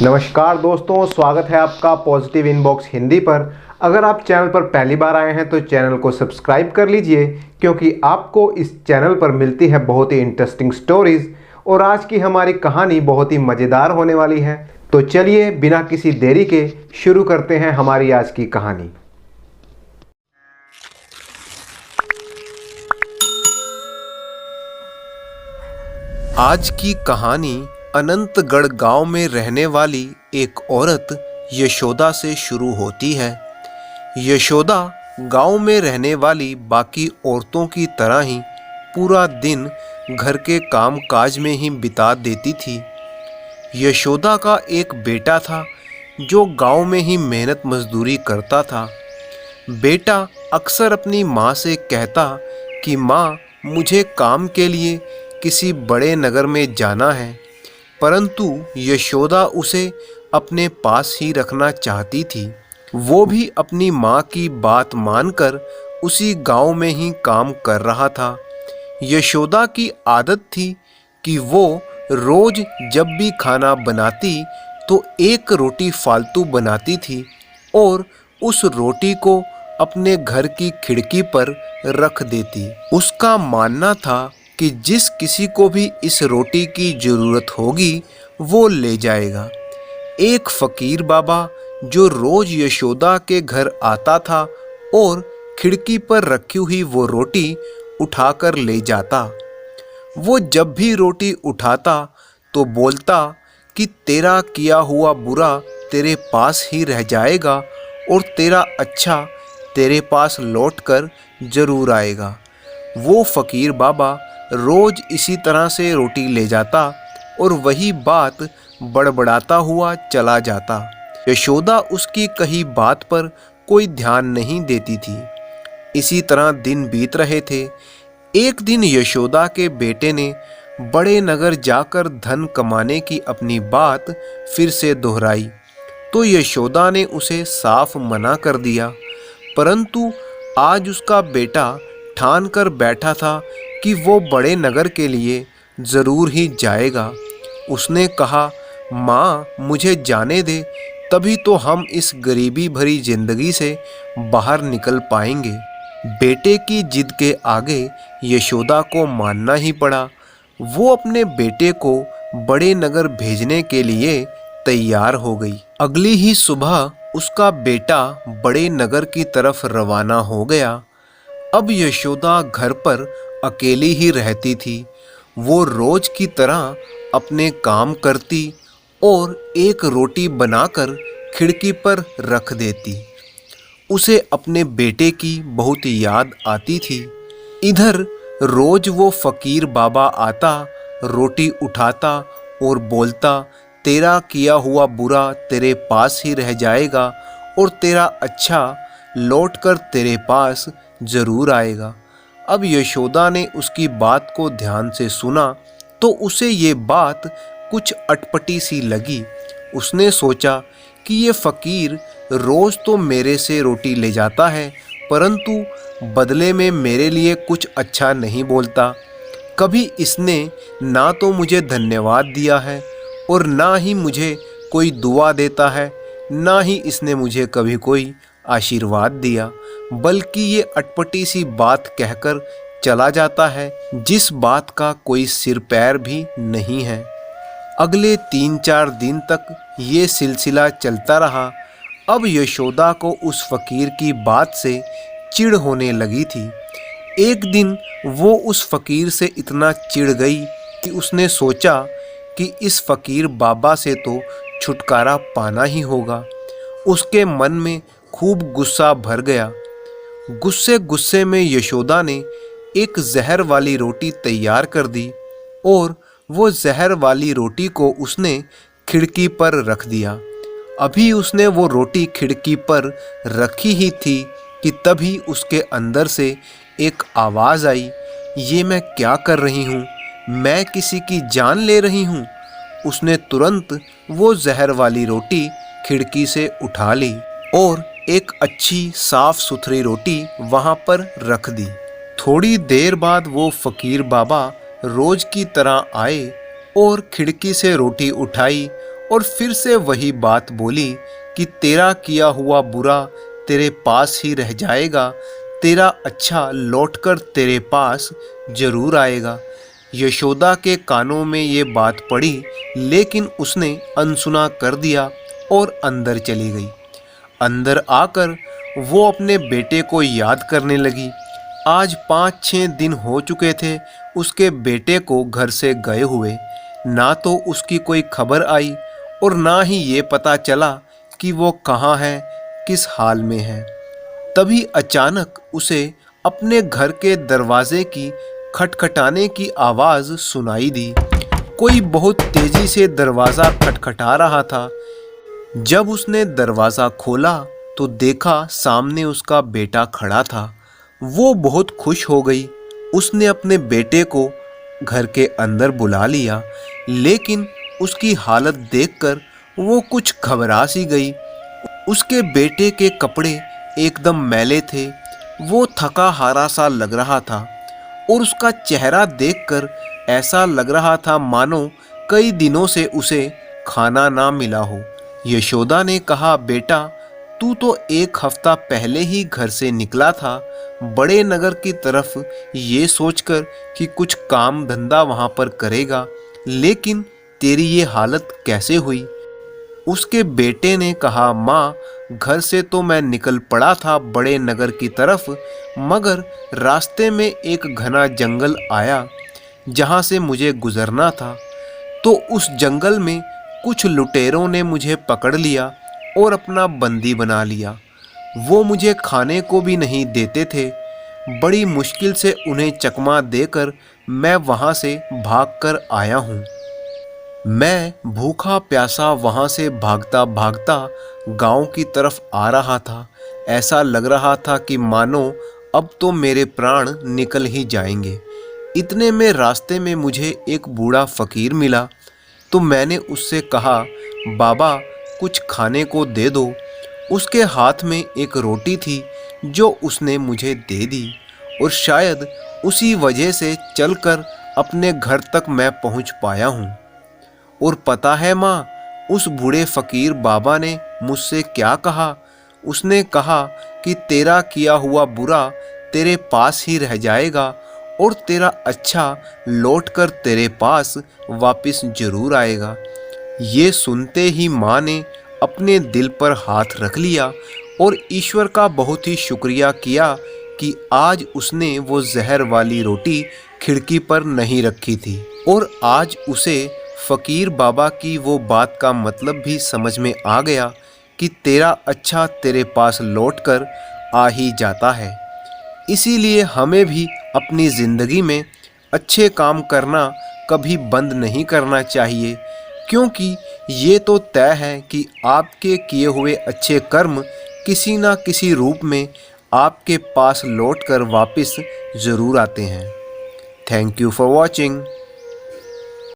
नमस्कार दोस्तों, स्वागत है आपका पॉजिटिव इनबॉक्स हिंदी पर। अगर आप चैनल पर पहली बार आए हैं तो चैनल को सब्सक्राइब कर लीजिए, क्योंकि आपको इस चैनल पर मिलती है बहुत ही इंटरेस्टिंग स्टोरीज। और आज की हमारी कहानी बहुत ही मज़ेदार होने वाली है। तो चलिए बिना किसी देरी के शुरू करते हैं हमारी आज की कहानी। आज की कहानी अनंतगढ़ गांव में रहने वाली एक औरत यशोदा से शुरू होती है। यशोदा गांव में रहने वाली बाकी औरतों की तरह ही पूरा दिन घर के काम काज में ही बिता देती थी। यशोदा का एक बेटा था जो गांव में ही मेहनत मजदूरी करता था। बेटा अक्सर अपनी माँ से कहता कि माँ, मुझे काम के लिए किसी बड़े नगर में जाना है, परंतु यशोदा उसे अपने पास ही रखना चाहती थी। वो भी अपनी माँ की बात मानकर उसी गांव में ही काम कर रहा था। यशोदा की आदत थी कि वो रोज जब भी खाना बनाती तो एक रोटी फालतू बनाती थी और उस रोटी को अपने घर की खिड़की पर रख देती। उसका मानना था कि जिस किसी को भी इस रोटी की ज़रूरत होगी वो ले जाएगा। एक फकीर बाबा जो रोज यशोदा के घर आता था और खिड़की पर रखी हुई वो रोटी उठाकर ले जाता। वो जब भी रोटी उठाता तो बोलता कि तेरा किया हुआ बुरा तेरे पास ही रह जाएगा और तेरा अच्छा तेरे पास लौटकर जरूर आएगा। वो फकीर बाबा रोज इसी तरह से रोटी ले जाता और वही बात बड़बड़ाता हुआ चला जाता। यशोदा उसकी कही बात पर कोई ध्यान नहीं देती थी। इसी तरह दिन बीत रहे थे। एक दिन यशोदा के बेटे ने बड़े नगर जाकर धन कमाने की अपनी बात फिर से दोहराई तो यशोदा ने उसे साफ मना कर दिया। परंतु आज उसका बेटा ठान कर बैठा था कि वो बड़े नगर के लिए ज़रूर ही जाएगा। उसने कहा, माँ, मुझे जाने दे, तभी तो हम इस गरीबी भरी जिंदगी से बाहर निकल पाएंगे। बेटे की जिद के आगे यशोदा को मानना ही पड़ा। वो अपने बेटे को बड़े नगर भेजने के लिए तैयार हो गई। अगली ही सुबह उसका बेटा बड़े नगर की तरफ रवाना हो गया। अब यशोदा घर पर अकेली ही रहती थी। वो रोज की तरह अपने काम करती और एक रोटी बनाकर खिड़की पर रख देती। उसे अपने बेटे की बहुत याद आती थी। इधर रोज वो फकीर बाबा आता, रोटी उठाता और बोलता, तेरा किया हुआ बुरा तेरे पास ही रह जाएगा और तेरा अच्छा लौटकर तेरे पास जरूर आएगा। अब यशोदा ने उसकी बात को ध्यान से सुना तो उसे ये बात कुछ अटपटी सी लगी। उसने सोचा कि ये फकीर रोज तो मेरे से रोटी ले जाता है, परंतु बदले में मेरे लिए कुछ अच्छा नहीं बोलता। कभी इसने ना तो मुझे धन्यवाद दिया है और ना ही मुझे कोई दुआ देता है, ना ही इसने मुझे कभी कोई आशीर्वाद दिया, बल्कि ये अटपटी सी बात कहकर चला जाता है जिस बात का कोई सिर पैर भी नहीं है। अगले 3-4 दिन तक ये सिलसिला चलता रहा। अब यशोदा को उस फकीर की बात से चिढ़ होने लगी थी। एक दिन वो उस फकीर से इतना चिढ़ गई कि उसने सोचा कि इस फकीर बाबा से तो छुटकारा पाना ही होगा। उसके मन में खूब गुस्सा भर गया। गुस्से गुस्से में यशोदा ने एक जहर वाली रोटी तैयार कर दी और वो जहर वाली रोटी को उसने खिड़की पर रख दिया। अभी उसने वो रोटी खिड़की पर रखी ही थी कि तभी उसके अंदर से एक आवाज़ आई, ये मैं क्या कर रही हूँ? मैं किसी की जान ले रही हूँ। उसने तुरंत वो जहर वाली रोटी खिड़की से उठा ली और एक अच्छी साफ सुथरी रोटी वहाँ पर रख दी। थोड़ी देर बाद वो फकीर बाबा रोज की तरह आए और खिड़की से रोटी उठाई और फिर से वही बात बोली कि तेरा किया हुआ बुरा तेरे पास ही रह जाएगा, तेरा अच्छा लौटकर तेरे पास जरूर आएगा। यशोदा के कानों में ये बात पड़ी, लेकिन उसने अनसुना कर दिया और अंदर चली गई। अंदर आकर वो अपने बेटे को याद करने लगी। आज 5-6 दिन हो चुके थे उसके बेटे को घर से गए हुए। ना तो उसकी कोई खबर आई और ना ही ये पता चला कि वो कहाँ है, किस हाल में है। तभी अचानक उसे अपने घर के दरवाजे की खटखटाने की आवाज़ सुनाई दी। कोई बहुत तेज़ी से दरवाज़ा खटखटा रहा था। जब उसने दरवाज़ा खोला तो देखा सामने उसका बेटा खड़ा था। वो बहुत खुश हो गई। उसने अपने बेटे को घर के अंदर बुला लिया, लेकिन उसकी हालत देखकर वो कुछ घबरा सी गई। उसके बेटे के कपड़े एकदम मैले थे, वो थका हारा सा लग रहा था और उसका चेहरा देखकर ऐसा लग रहा था मानो कई दिनों से उसे खाना ना मिला हो। यशोदा ने कहा, बेटा तू तो 1 हफ्ता पहले ही घर से निकला था बड़े नगर की तरफ, ये सोचकर कि कुछ काम धंधा वहाँ पर करेगा, लेकिन तेरी ये हालत कैसे हुई? उसके बेटे ने कहा, माँ घर से तो मैं निकल पड़ा था बड़े नगर की तरफ, मगर रास्ते में एक घना जंगल आया जहाँ से मुझे गुजरना था। तो उस जंगल में कुछ लुटेरों ने मुझे पकड़ लिया और अपना बंदी बना लिया। वो मुझे खाने को भी नहीं देते थे। बड़ी मुश्किल से उन्हें चकमा देकर मैं वहाँ से भागकर आया हूँ। मैं भूखा प्यासा वहाँ से भागता भागता गांव की तरफ आ रहा था। ऐसा लग रहा था कि मानो अब तो मेरे प्राण निकल ही जाएंगे। इतने में रास्ते में मुझे एक बूढ़ा फकीर मिला, तो मैंने उससे कहा, बाबा कुछ खाने को दे दो। उसके हाथ में एक रोटी थी जो उसने मुझे दे दी, और शायद उसी वजह से चलकर अपने घर तक मैं पहुंच पाया हूं। और पता है माँ, उस बूढ़े फकीर बाबा ने मुझसे क्या कहा? उसने कहा कि तेरा किया हुआ बुरा तेरे पास ही रह जाएगा और तेरा अच्छा लौटकर तेरे पास वापस जरूर आएगा। ये सुनते ही माँ ने अपने दिल पर हाथ रख लिया और ईश्वर का बहुत ही शुक्रिया किया कि आज उसने वो जहर वाली रोटी खिड़की पर नहीं रखी थी। और आज उसे फ़कीर बाबा की वो बात का मतलब भी समझ में आ गया कि तेरा अच्छा तेरे पास लौटकर आ ही जाता है। इसीलिए हमें भी अपनी ज़िंदगी में अच्छे काम करना कभी बंद नहीं करना चाहिए, क्योंकि ये तो तय है कि आपके किए हुए अच्छे कर्म किसी ना किसी रूप में आपके पास लौटकर वापस ज़रूर आते हैं। Thank you for watching.